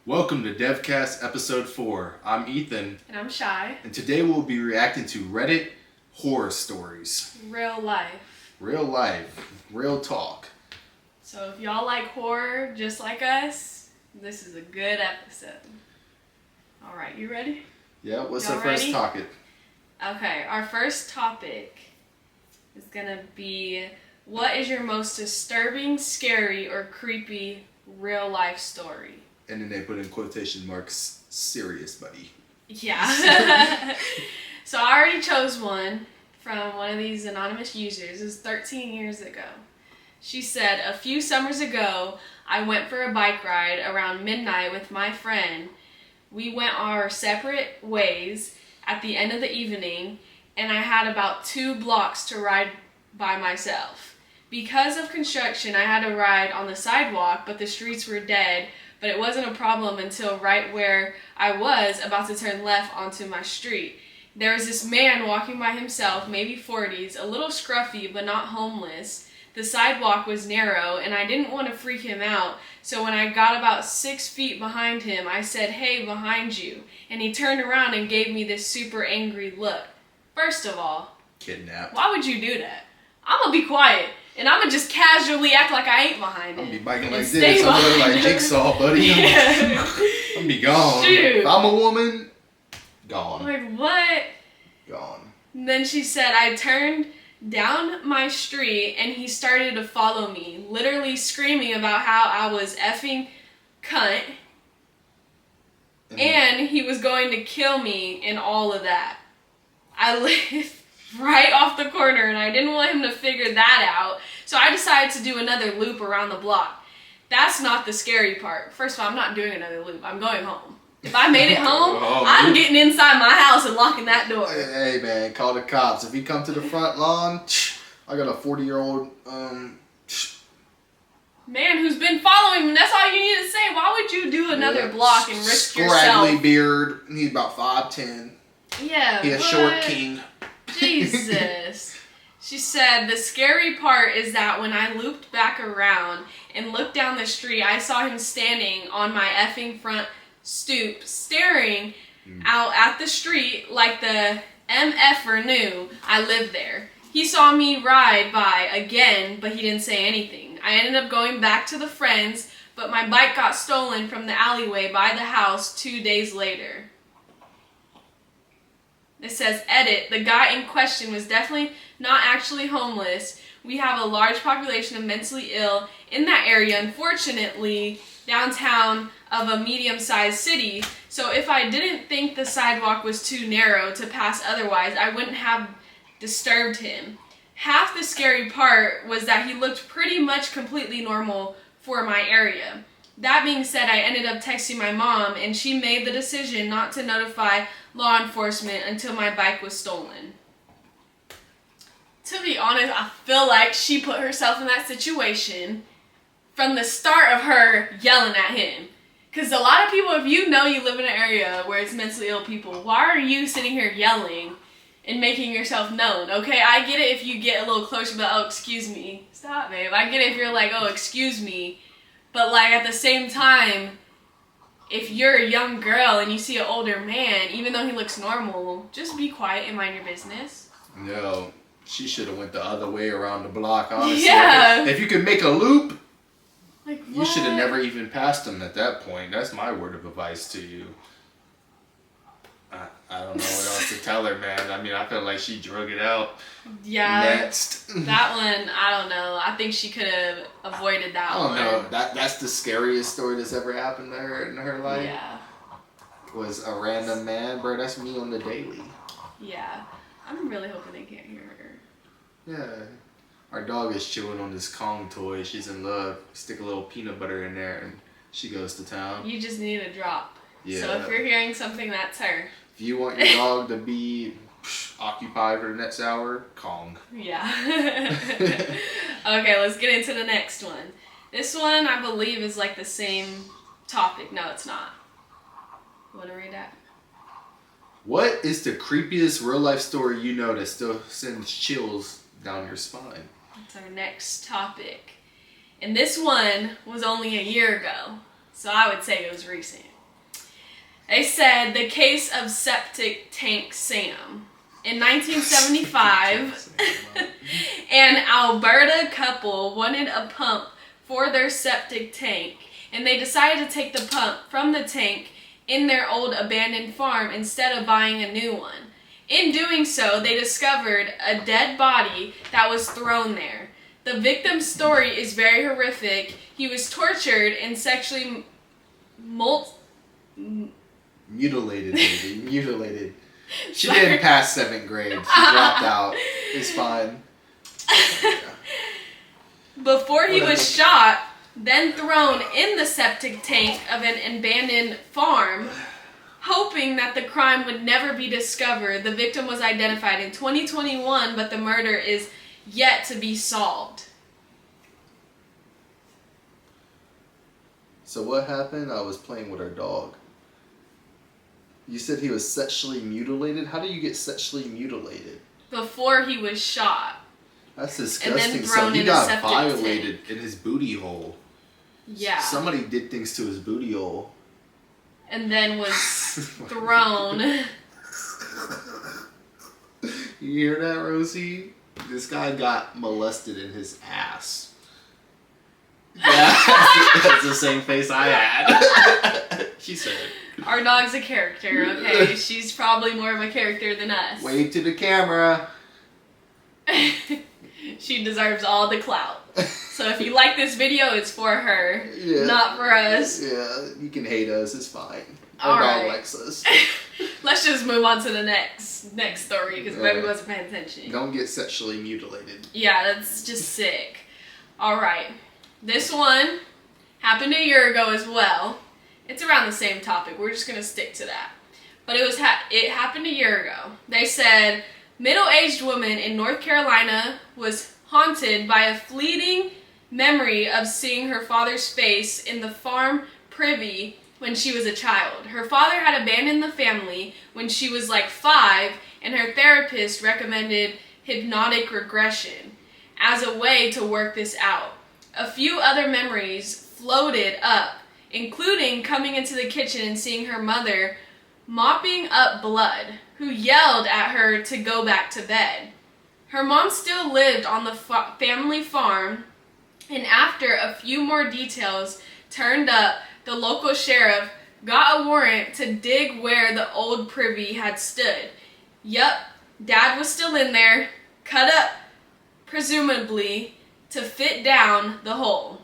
Welcome to DevCast episode 4. I'm Ethan. And I'm Shy. And today we'll be reacting to Reddit horror stories. Real life. Real life. Real talk. So if y'all like horror just like us, this is a good episode. Alright, you ready? Yeah, what's Y'all our first ready? topic? Okay, our first topic is gonna be, what is your most disturbing, scary, or creepy real life story? And then they put in quotation marks, serious, buddy. Yeah. So I already chose one from one of these anonymous users. It was 13 years ago. She said, a few summers ago, I went for a bike ride around midnight with my friend. We went our separate ways at the end of the evening, and I had about 2 blocks to ride by myself. Because of construction, I had to ride on the sidewalk, but the streets were dead. But it wasn't a problem until right where I was about to turn left onto my street. There was this man walking by himself, maybe 40s, a little scruffy but not homeless. The sidewalk was narrow and I didn't want to freak him out, so when I got about 6 feet behind him, I said, "Hey, behind you." And he turned around and gave me this super angry look. First of all, Kidnapped. why would you do that? I'm gonna be quiet. And I'm gonna just casually act like I ain't behind it. I'm gonna be biking like stay this. I'm gonna look behind like it. Jigsaw, buddy. Yeah. I'm gonna be gone. Shoot. If I'm a woman, gone. Like, what? Gone. And then she said, I turned down my street and he started to follow me, literally screaming about how I was effing cunt and he was going to kill me and all of that. I live right off the corner and I didn't want him to figure that out, so I decided to do another loop around the block. That's not the scary part. First of all, I'm not doing another loop. I'm going home. If I made it home, I'm getting inside my house and locking that door. Hey man, call the cops. If you come to the front lawn, I got a 40-year-old man who's been following me. That's all you need to say. Why would you do another block and risk scraggly yourself? beard. He's about 5'10". Yeah, He a short king. Jesus. She said, the scary part is that when I looped back around and looked down the street, I saw him standing on my effing front stoop, staring out at the street like the MFer knew I lived there. He saw me ride by again, but he didn't say anything. I ended up going back to the friends, but my bike got stolen from the alleyway by the house 2 days later. It says, edit, the guy in question was definitely not actually homeless. We have a large population of mentally ill in that area, unfortunately, downtown of a medium-sized city. So if I didn't think the sidewalk was too narrow to pass otherwise, I wouldn't have disturbed him. Half the scary part was that he looked pretty much completely normal for my area. That being said, I ended up texting my mom, and she made the decision not to notify law enforcement until my bike was stolen. To be honest, I feel like she put herself in that situation from the start of her yelling at him. Because a lot of people, if you know you live in an area where it's mentally ill people, why are you sitting here yelling and making yourself known? Okay, I get it if you get a little closer, but oh, excuse me. Stop, babe. I get it if you're like, oh, excuse me. But like at the same time, if you're a young girl and you see an older man, even though he looks normal, just be quiet and mind your business. No, she should have went the other way around the block, honestly. Yeah. If you could make a loop, Like, you should have never even passed him at that point. That's my word of advice to you. I don't know what else to tell her, man. I mean, I feel like she drug it out. Yeah. Next. That one, I don't know. I think she could have avoided that I one. don't know. That's the scariest story that's ever happened to her in her life. Yeah. Was a random man, bro. That's me on the daily. Yeah. I'm really hoping they can't hear her. Yeah. Our dog is chewing on this Kong toy. She's in love. Stick a little peanut butter in there and she goes to town. You just need a drop. Yeah. So if you're hearing something, that's her. If you want your dog to be occupied for the next hour, Kong. Yeah. Okay, let's get into the next one. This one, I believe, is like the same topic. No, it's not. You want to read that? What is the creepiest real life story you know that still sends chills down your spine? That's our next topic. And this one was only a year ago. So I would say it was recent. They said the case of septic tank Sam. In 1975, an Alberta couple wanted a pump for their septic tank, and they decided to take the pump from the tank in their old abandoned farm instead of buying a new one. In doing so, they discovered a dead body that was thrown there. The victim's story is very horrific. He was tortured and sexually mutilated, baby. Mutilated. She didn't pass 7th grade. She dropped out. It's fine. Before he was shot, then thrown in the septic tank of an abandoned farm, hoping that the crime would never be discovered. The victim was identified in 2021, but the murder is yet to be solved. So what happened? I was playing with our dog. You said he was sexually mutilated? How do you get sexually mutilated? Before he was shot. That's disgusting. And then thrown so he in got a septic violated tank. in his booty hole. Yeah. Somebody did things to his booty hole. And then was thrown. You hear that, Rosie? This guy got molested in his ass. Yeah, that's the same face I had. She said. Our dog's a character, okay? She's probably more of a character than us. Wave to the camera. She deserves all the clout. So if you like this video, it's for her, Yeah. not for us. Yeah, you can hate us. It's fine. All Our dog right. likes us. Let's just move on to the next story because baby wasn't paying attention. Don't get sexually mutilated. Yeah, that's just sick. All right. This one happened a year ago as well. It's around the same topic. We're just going to stick to that. But it happened a year ago. They said middle-aged woman in North Carolina was haunted by a fleeting memory of seeing her father's face in the farm privy when she was a child. Her father had abandoned the family when she was like 5, and her therapist recommended hypnotic regression as a way to work this out. A few other memories floated up, including coming into the kitchen and seeing her mother mopping up blood, who yelled at her to go back to bed. Her mom still lived on the family farm, and after a few more details turned up, the local sheriff got a warrant to dig where the old privy had stood. Yup, Dad was still in there, cut up, presumably, to fit down the hole.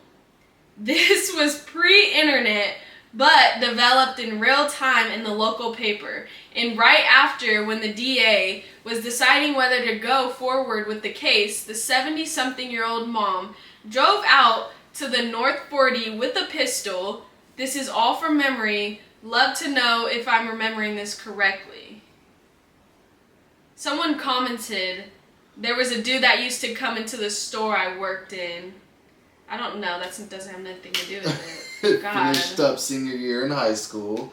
This was pre-internet, but developed in real time in the local paper. And right after, when the DA was deciding whether to go forward with the case, the 70-something-year-old mom drove out to the North 40 with a pistol. This is all from memory. Love to know if I'm remembering this correctly. Someone commented, there was a dude that used to come into the store I worked in. I don't know, that doesn't have nothing to do with it. God. Finished up senior year in high school.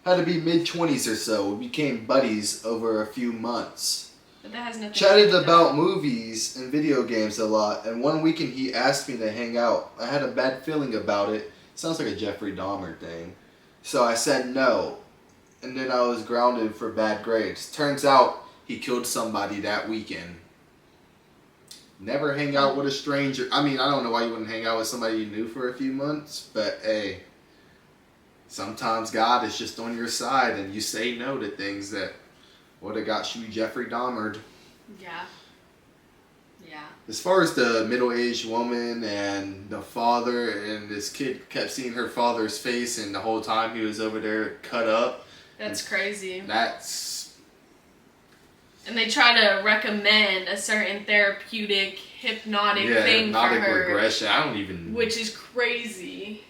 Had to be mid-20s or so. We became buddies over a few months. But that has nothing Chatted to do with about movies and video games a lot, and one weekend he asked me to hang out. I had a bad feeling about it. Sounds like a Jeffrey Dahmer thing. So I said no, and then I was grounded for bad grades. Turns out he killed somebody that weekend. Never hang out with a stranger. I mean, I don't know why you wouldn't hang out with somebody you knew for a few months, but hey, sometimes God is just on your side and you say no to things that would have got you Jeffrey Dahmered. Yeah. Yeah. As far as the middle-aged woman and the father, and this kid kept seeing her father's face and the whole time he was over there cut up. That's crazy. That's... And they try to recommend a certain therapeutic, hypnotic thing hypnotic for her. regression. I don't even... Which is crazy.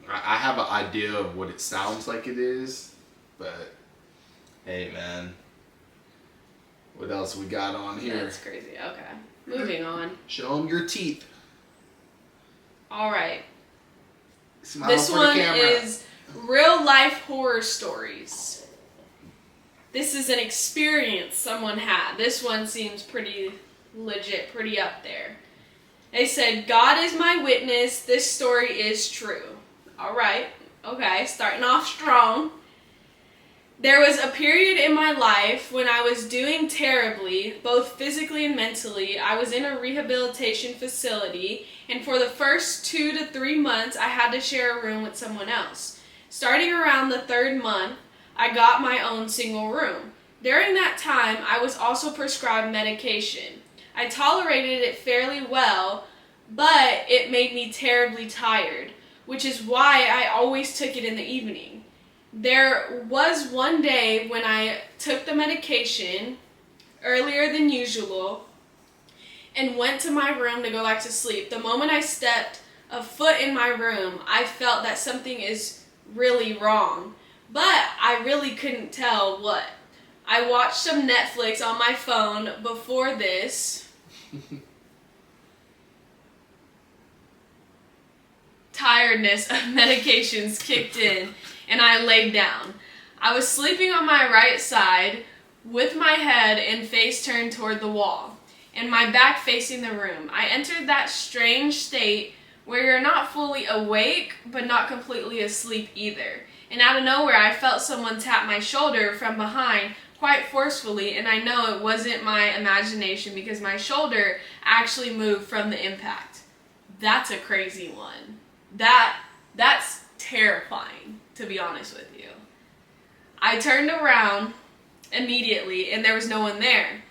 I have an idea of what it sounds like it is, but hey, man. What else we got on here? That's crazy. Okay. Moving on. Show them your teeth. All right. Smile This for the one camera. is real life horror stories. This is an experience someone had. This one seems pretty legit, pretty up there. They said, God is my witness, this story is true. All right. Okay, starting off strong. There was a period in my life when I was doing terribly, both physically and mentally. I was in a rehabilitation facility, and for the first 2 to 3 months, I had to share a room with someone else. Starting around the 3rd month, I got my own single room. During that time, I was also prescribed medication. I tolerated it fairly well, but it made me terribly tired, which is why I always took it in the evening. There was one day when I took the medication earlier than usual and went to my room to go back to sleep. The moment I stepped a foot in my room, I felt that something is really wrong, but I really couldn't tell what. I watched some Netflix on my phone before this. Tiredness of medications kicked in, and I laid down. I was sleeping on my right side with my head and face turned toward the wall, and my back facing the room. I entered that strange state where you're not fully awake, but not completely asleep either. And out of nowhere, I felt someone tap my shoulder from behind quite forcefully, and I know it wasn't my imagination because my shoulder actually moved from the impact. That's a crazy one. That's terrifying, to be honest with you. I turned around immediately, and there was no one there.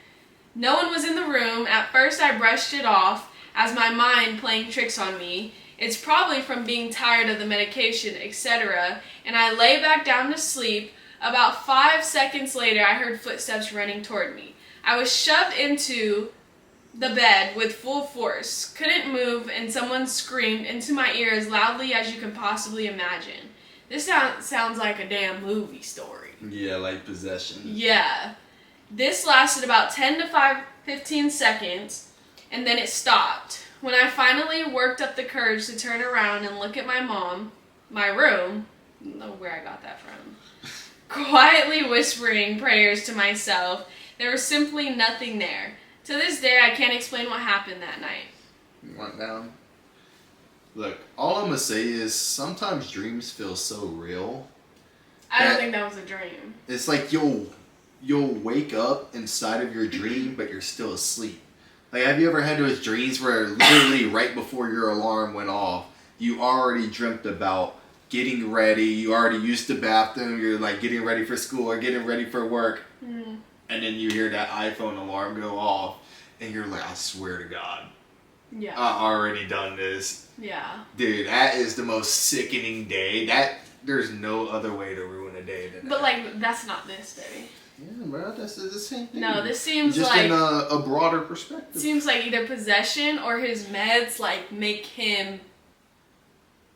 No one was in the room. At first, I brushed it off as my mind playing tricks on me. It's probably from being tired of the medication, etc., and I lay back down to sleep. About 5 seconds later, I heard footsteps running toward me. I was shoved into the bed with full force, couldn't move, and someone screamed into my ear as loudly as you can possibly imagine. This sounds like a damn movie story. Yeah, like possession. Yeah. This lasted about 10 to 15 seconds, and then it stopped. When I finally worked up the courage to turn around and look at my mom, my room, I don't know where I got that from, quietly whispering prayers to myself, there was simply nothing there. To this day, I can't explain what happened that night. You went down? Look, all I'm going to say is sometimes dreams feel so real. I don't think that was a dream. It's like you'll wake up inside of your dream, but you're still asleep. Like, have you ever had those dreams where literally right before your alarm went off, you already dreamt about getting ready, you already used the bathroom, you're like getting ready for school or getting ready for work, and then you hear that iPhone alarm go off, and you're like, I swear to God, yeah, I already done this. Yeah. Dude, that is the most sickening day. There's no other way to ruin a day than that. But like, that's not this day. Yeah, bro, that's the same thing. No, this seems just like... in a broader perspective. Seems like either possession or his meds like make him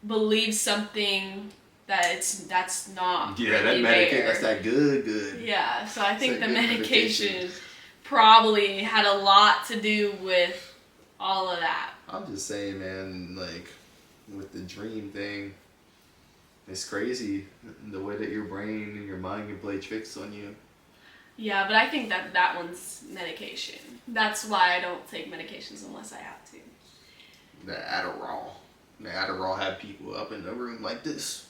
believe something that's not yeah, really that medication, there. that's that good. Yeah, so I think That's the that good medication probably had a lot to do with all of that. I'm just saying, man, like, with the dream thing, it's crazy the way that your brain and your mind can play tricks on you. Yeah, but I think that one's medication. That's why I don't take medications unless I have to. The Adderall. The Adderall had people up in the room like this.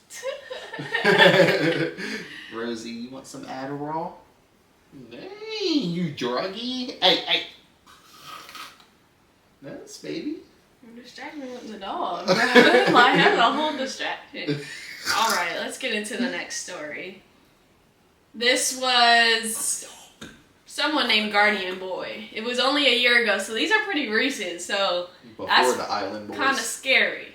Rosie, you want some Adderall? Hey, you druggie. Hey. Nice, baby. You're distracting me with the dog. I have a whole distraction. Alright, let's get into the next story. This was someone named Guardian Boy. It was only a year ago, so these are pretty recent, so Before that's the Island Boys. kind of scary.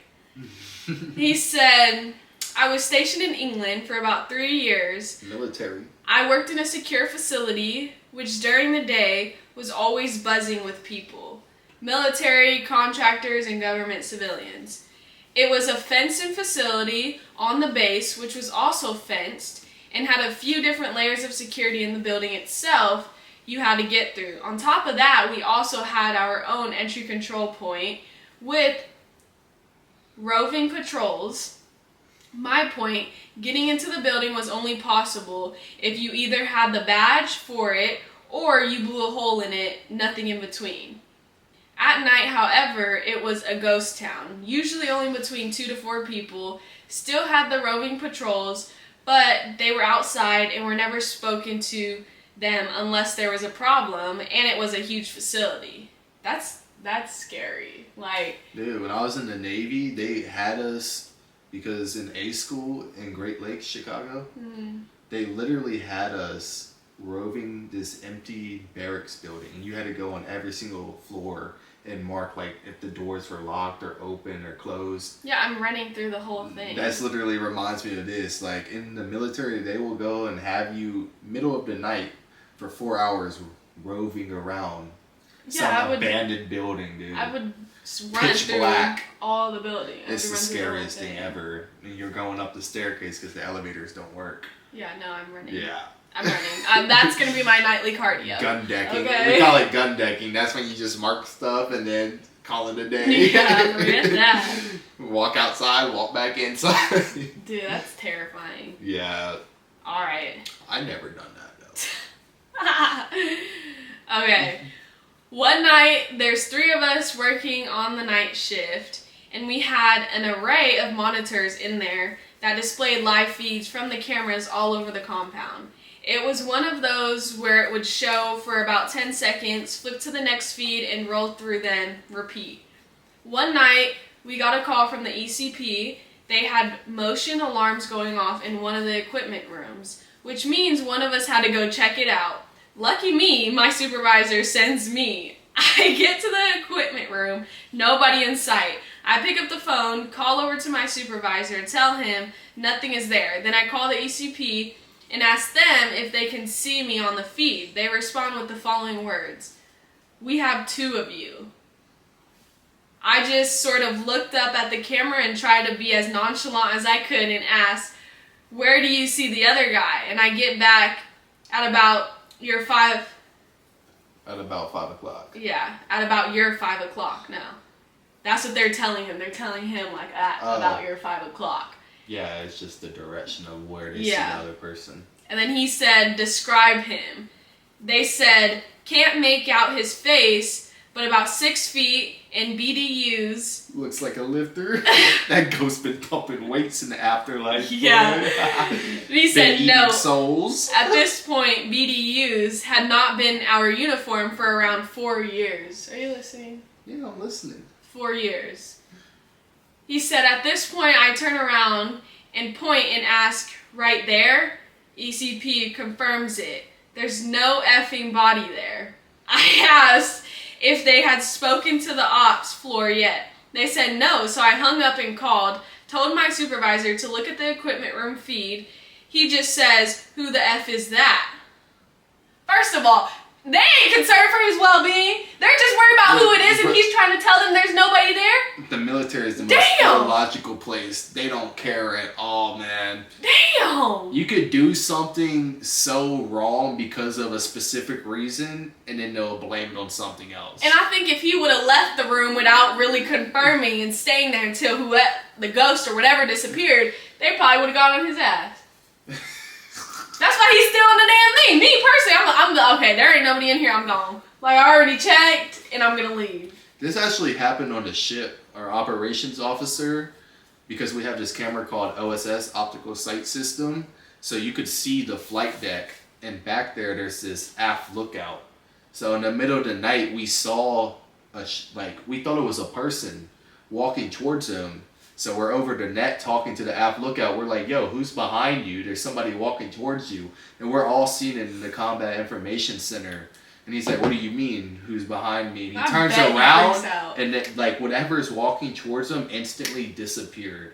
He said, I was stationed in England for about 3 years. Military. I worked in a secure facility, which during the day was always buzzing with people. Military, contractors, and government civilians. It was a fenced-in facility on the base, which was also fenced, and had a few different layers of security in the building itself you had to get through. On top of that, we also had our own entry control point with roving patrols. My point, getting into the building was only possible if you either had the badge for it or you blew a hole in it, nothing in between. At night, however, it was a ghost town, usually only between 2 to 4 people, still had the roving patrols, but they were outside and were never spoken to them unless there was a problem, and it was a huge facility. That's scary. Like, dude, when I was in the Navy, they had us, because in A school in Great Lakes, Chicago, they literally had us roving this empty barracks building, and you had to go on every single floor and mark like if the doors were locked or open or closed. Yeah, I'm running through the whole thing. That's literally reminds me of this. Like in the military, they will go and have you middle of the night for 4 hours roving around some abandoned building, dude. I would run Pitch through black. all the building. It's the scariest thing ever. And you're going up the staircase because the elevators don't work. Yeah, no, I'm running. Yeah. I'm running. That's going to be my nightly cardio. Gun decking. Okay. We call it gun decking. That's when you just mark stuff and then call it a day. Yeah, forget that. Walk outside, walk back inside. Dude, that's terrifying. Yeah. Alright. I never done that, though. Okay. One night, there's 3 of us working on the night shift, and we had an array of monitors in there that displayed live feeds from the cameras all over the compound. It was one of those where it would show for about 10 seconds, flip to the next feed, and roll through, then repeat. One night, we got a call from the ECP. They had motion alarms going off in one of the equipment rooms, which means one of us had to go check it out. Lucky me, my supervisor sends me. I get to the equipment room, nobody in sight. I pick up the phone, call over to my supervisor, tell him nothing is there. Then I call the ECP and ask them if they can see me on the feed. They respond with the following words: "We have 2 of you." I just sort of looked up at the camera and tried to be as nonchalant as I could and asked, "Where do you see the other guy?" And I get back at about your 5... At about 5 o'clock. Yeah, at about your 5 o'clock, no. That's what they're telling him. They're telling him, like, at about your 5 o'clock. Yeah, it's just the direction of where they see the other person. And then he said, "Describe him." They said, "Can't make out his face, but about 6 feet in BDUs." Looks like a lifter. That ghost been pumping weights in the afterlife. Yeah. And he said, "No. Souls. At this point, BDUs had not been our uniform for around 4 years." Are you listening? Yeah, I'm listening. 4 years. He said, "At this point, I turn around and point and ask, 'Right there?' ECP confirms it. There's no effing body there." I asked if they had spoken to the ops floor yet. They said no, so I hung up and called, told my supervisor to look at the equipment room feed. He just says, "Who the F is that?" First of all, they ain't concerned for his well-being. They're just worried about who it is, and he's trying to tell them there's nobody there. The military is the most illogical place. They don't care at all, man. Damn! You could do something so wrong because of a specific reason, and then they'll blame it on something else. And I think if he would have left the room without really confirming and staying there until the ghost or whatever disappeared, they probably would have gone on his ass. That's why he's still in the damn thing. Me, personally, I'm okay, there ain't nobody in here, I'm gone. Like, I already checked, and I'm gonna leave. This actually happened on the ship. Our operations officer, because we have this camera called OSS, Optical Sight System, so you could see the flight deck, and back there's this aft lookout. So in the middle of the night, we saw, we thought it was a person walking towards him. So we're over the net talking to the aft lookout. We're like, "Yo, who's behind you? There's somebody walking towards you." And we're all seen in the Combat Information Center. And he's like, "What do you mean, who's behind me?" And he turns around, and then, like, whatever's walking towards him instantly disappeared.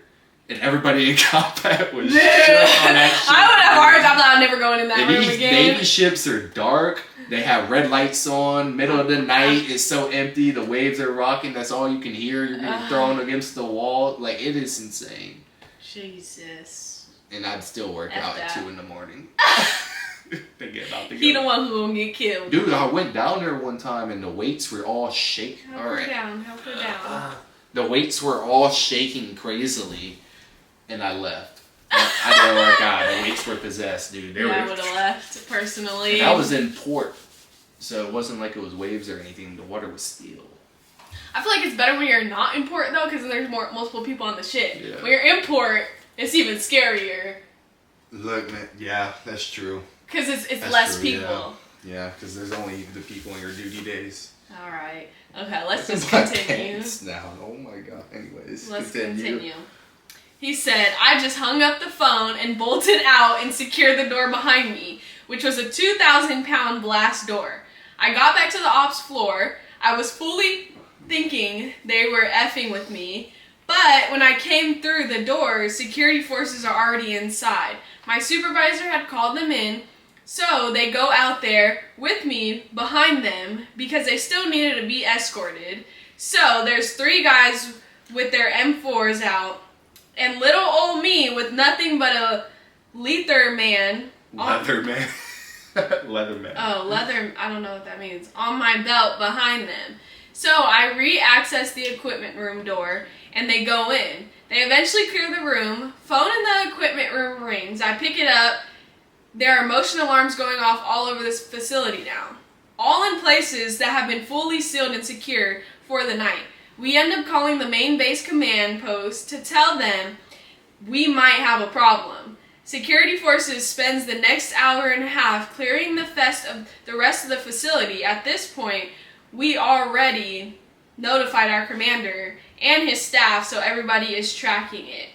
And everybody in combat was shook on that shit. I would have a hard time. I'm never going in that room these again. Navy ships are dark. They have red lights on. Middle of the night. It's so empty. The waves are rocking. That's all you can hear. You're getting thrown against the wall. Like, it is insane. Jesus. And I'd still work out at 2 in the morning. Thinking about the He the one who gonna get killed. Dude, I went down there one time and the weights were all shaking. Help her down. The weights were all shaking crazily, and I left. I didn't work out. The weights were possessed, dude. I would have left, personally. And I was in port, so it wasn't like it was waves or anything. The water was still. I feel like it's better when you're not in port, though, because then there's multiple people on the ship. Yeah. When you're in port, it's even scarier. Look, man. Yeah, that's true. Because it's That's less true, people. Yeah, because there's only the people on your duty days. All right. Okay, let's just My continue. pants now. Oh my god. Anyways, Let's continue. He said, I just hung up the phone and bolted out and secured the door behind me, which was a 2,000-pound glass door. I got back to the ops floor. I was fully thinking they were effing with me, but when I came through the door, security forces are already inside. My supervisor had called them in, so they go out there with me behind them because they still needed to be escorted. So there's 3 guys with their M4s out, and little old me with nothing but a Leatherman. Leatherman. Leatherman. Oh, leather, I don't know what that means. On my belt behind them. So I re-access the equipment room door, and they go in. They eventually clear the room. Phone in the equipment room rings. I pick it up. There are motion alarms going off all over this facility now. All in places that have been fully sealed and secured for the night. We end up calling the main base command post to tell them we might have a problem. Security forces spends the next hour and a half clearing the rest of the facility. At this point, we already notified our commander and his staff, so everybody is tracking it.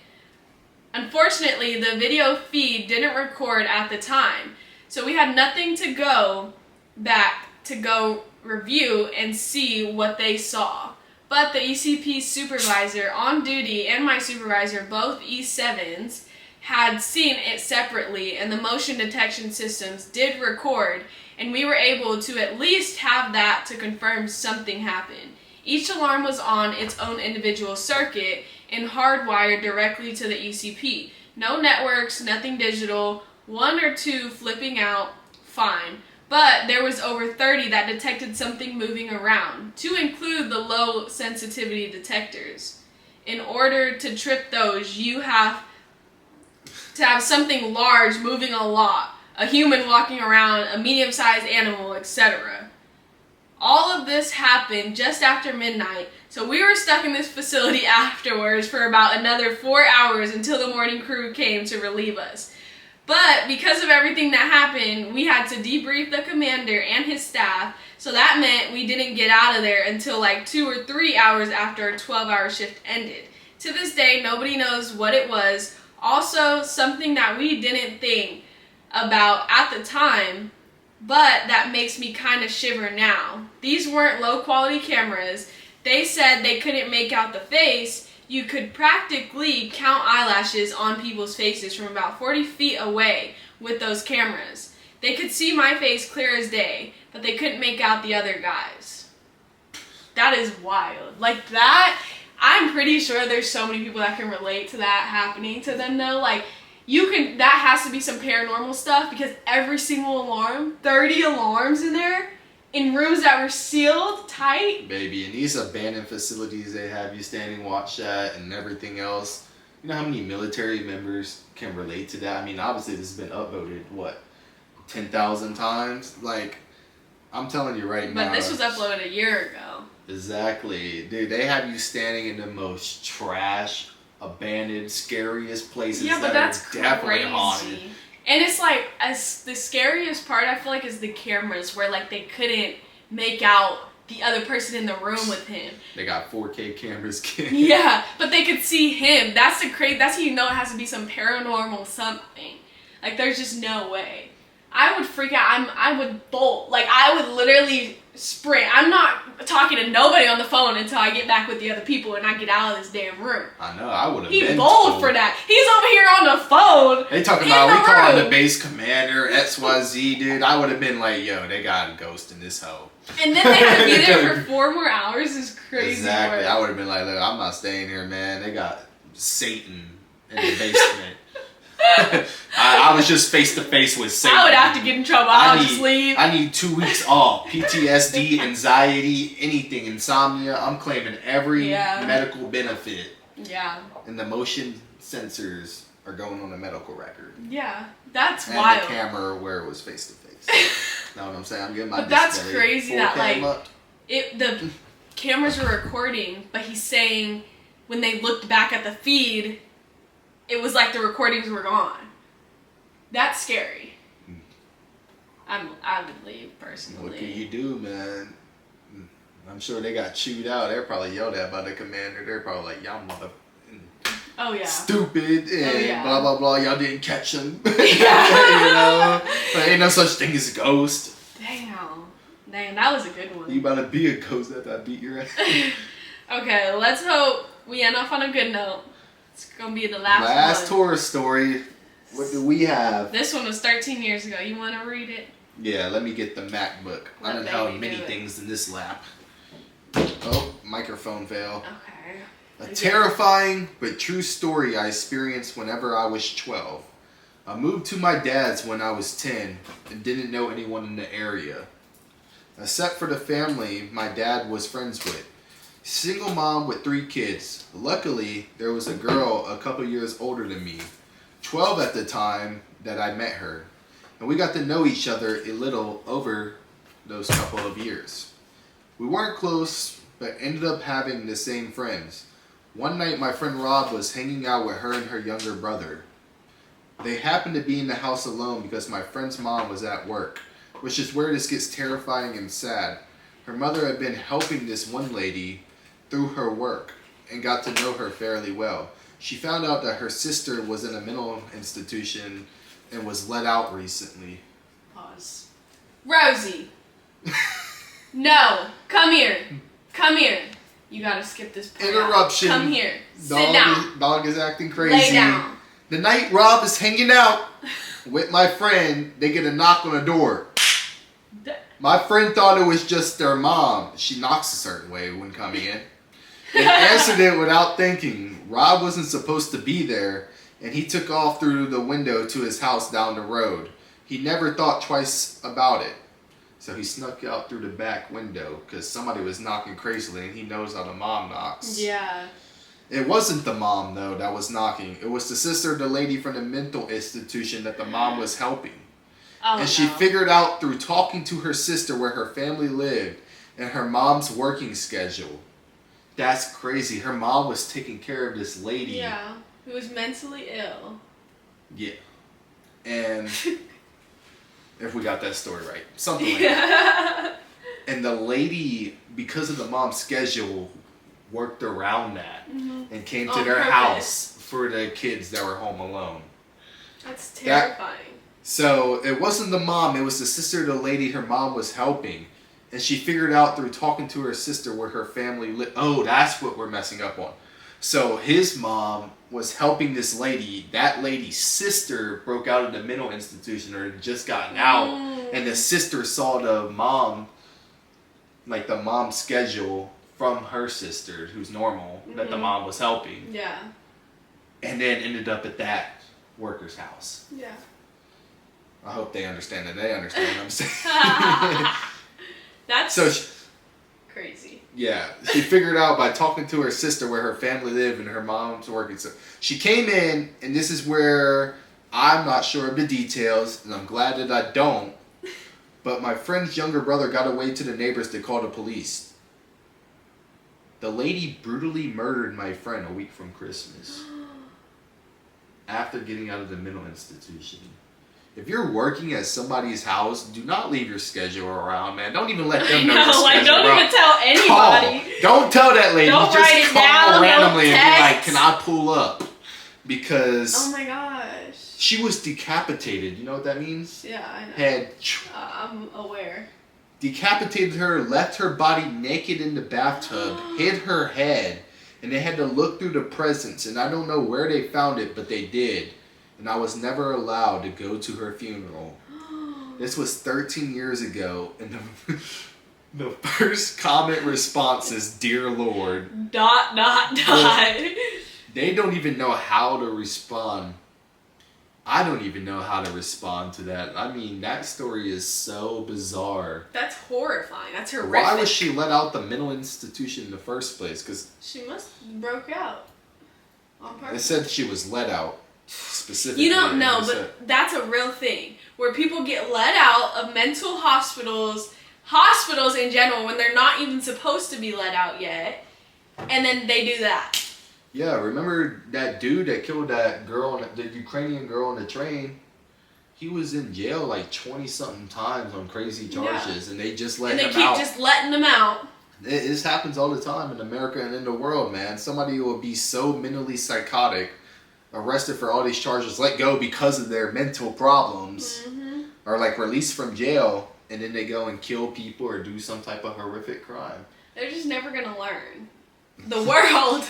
Unfortunately, the video feed didn't record at the time, so we had nothing to go back to go review and see what they saw. But the ECP supervisor on duty and my supervisor, both E7s, had seen it separately, and the motion detection systems did record, and we were able to at least have that to confirm something happened. Each alarm was on its own individual circuit and hardwired directly to the ECP. No networks, nothing digital, 1 or 2 flipping out, fine. But there was over 30 that detected something moving around, to include the low sensitivity detectors. In order to trip those, you have to have something large moving a lot, a human walking around, a medium-sized animal, etc. All of this happened just after midnight, so we were stuck in this facility afterwards for about another 4 hours until the morning crew came to relieve us. But because of everything that happened, we had to debrief the commander and his staff, so that meant we didn't get out of there until like 2 or 3 hours after our 12-hour shift ended. To this day, nobody knows what it was. Also, something that we didn't think about at the time, but that makes me kind of shiver now. These weren't low-quality cameras. They said they couldn't make out the face. You could practically count eyelashes on people's faces from about 40 feet away with those cameras. They could see my face clear as day, but they couldn't make out the other guys. That is wild. Like that, I'm pretty sure there's so many people that can relate to that happening to them though. Like, that has to be some paranormal stuff because every single alarm, 30 alarms in there, in rooms that were sealed tight. Baby, in these abandoned facilities they have you standing watch at and everything else. You know how many military members can relate to that? I mean, obviously this has been upvoted, 10,000 times? Like, I'm telling you right now. But this was uploaded a year ago. Exactly. Dude, they have you standing in the most trash, abandoned, scariest places but that are definitely crazy. haunted. And it's like, as the scariest part, I feel like, is the cameras where like they couldn't make out the other person in the room with him. They got 4K cameras, kid. Yeah, but they could see him. That's how you know it has to be some paranormal something. Like, there's just no way. I would freak out. I would bolt. Like, I would literally sprint. I'm not talking to nobody on the phone until I get back with the other people and I get out of this damn room. I know, I would have been bold for that. He's over here on the phone. They talking about, we calling the base commander, XYZ, dude. I would have been like, yo, they got a ghost in this hoe. And then they had to be there for 4 more hours is crazy. Exactly. Work. I would have been like, look, I'm not staying here, man. They got Satan in the basement. I was just face to face with Satan. I would have to get in trouble. I'll just leave. I need 2 weeks off. PTSD, anxiety, anything, insomnia. I'm claiming every medical benefit. Yeah. And the motion sensors are going on the medical record. Yeah, that's and wild. And the camera where it was face to face. Know what I'm saying? I'm getting my But that's display. crazy that like the up. cameras were recording, but he's saying when they looked back at the feed, it was like the recordings were gone. That's scary. I would leave personally. What can you do, man? I'm sure they got chewed out. They're probably yelled at by the commander. They're probably like, y'all mother... Oh, yeah. Stupid and blah, blah, blah. Y'all didn't catch him. Yeah. There ain't no such thing as a ghost. Damn, that was a good one. You about to be a ghost after I beat your ass. Okay, let's hope we end off on a good note. It's going to be the last one. Last horror story. What do we have? This one was 13 years ago. You want to read it? Yeah, let me get the MacBook. I don't have many things in this lap. Oh, microphone fail. Okay. A terrifying but true story I experienced whenever I was 12. I moved to my dad's when I was 10 and didn't know anyone in the area, except for the family my dad was friends with. Single mom with 3 kids. Luckily, there was a girl a couple years older than me, 12 at the time that I met her, and we got to know each other a little over those couple of years. We weren't close, but ended up having the same friends. One night my friend Rob was hanging out with her and her younger brother. They happened to be in the house alone because my friend's mom was at work, which is where this gets terrifying and sad. Her mother had been helping this one lady through her work and got to know her fairly well. She found out that her sister was in a mental institution and was let out recently. Pause. Rosie! No! Come here! Come here! You gotta skip this part. Interruption. Come here. Sit down. Dog is acting crazy. Lay down. The night Rob is hanging out with my friend, they get a knock on the door. My friend thought it was just their mom. She knocks a certain way when coming in. They answered it without thinking. Rob wasn't supposed to be there, and he took off through the window to his house down the road. He never thought twice about it. So he snuck out through the back window because somebody was knocking crazily, and he knows how the mom knocks. Yeah. It wasn't the mom, though, that was knocking. It was the sister of the lady from the mental institution that the mom was helping. Oh, and she figured out through talking to her sister where her family lived and her mom's working schedule. That's crazy. Her mom was taking care of this lady. Yeah, who was mentally ill. Yeah. And... if we got that story right. Something like that. And the lady, because of the mom's schedule, worked around that and came to their house for the kids that were home alone. That's terrifying. So it wasn't the mom, it was the sister of the lady her mom was helping. And she figured out through talking to her sister where her family lived. Oh, that's what we're messing up on. So his mom was helping this lady. That lady's sister broke out of the mental institution or had just gotten out. And the sister saw the mom, like the mom's schedule from her sister, who's normal, that the mom was helping. Yeah. And then ended up at that worker's house. Yeah. I hope they understand that. They understand what I'm saying. That's so crazy. Yeah, she figured out by talking to her sister where her family lived and her mom's working. So she came in, and this is where I'm not sure of the details, and I'm glad that I don't. But my friend's younger brother got away to the neighbors to call the police. The lady brutally murdered my friend a week from Christmas after getting out of the mental institution. If you're working at somebody's house, do not leave your schedule around, man. Don't even let them know your schedule. Like, don't even tell anybody. Call. Don't tell that lady. Don't just write it call down, randomly don't and be like, text. "Can I pull up?" Because oh my gosh, she was decapitated. You know what that means? Yeah, I know. Had I'm aware. Decapitated her, left her body naked in the bathtub, hid her head, and they had to look through the presents. And I don't know where they found it, but they did. And I was never allowed to go to her funeral. This was 13 years ago, and the first comment response is, "Dear Lord." ... They don't even know how to respond. I don't even know how to respond to that. I mean, that story is so bizarre. That's horrifying. That's horrific. Why was she let out the mental institution in the first place? Because she must have broke out on purpose. It said she was let out. Specifically, you don't know, but that's a real thing where people get let out of mental hospitals in general when they're not even supposed to be let out yet, and then they do that. Yeah, remember that dude that killed that girl, the Ukrainian girl on the train? he was in jail like 20-something times on crazy charges, and they just let him out. And they keep just letting him out. This happens all the time in America and in the world, man. Somebody will be so mentally psychotic, arrested for all these charges, let go because of their mental problems, or like released from jail, and then they go and kill people or do some type of horrific crime. They're just never gonna learn. The world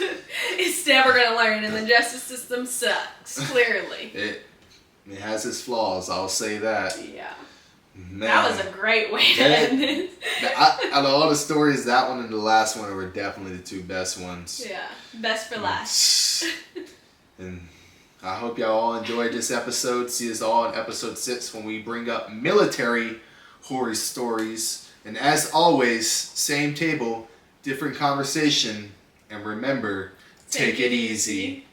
is never gonna learn, and the justice system sucks. Clearly, it has its flaws. I'll say that. Yeah. Man. That was a great way to end it. Out of all the stories, that one and the last one were definitely the two best ones. Yeah, best for last. And I hope y'all all enjoyed this episode. See us all in episode 6 when we bring up military horror stories. And as always, same table, different conversation. And remember, take it easy.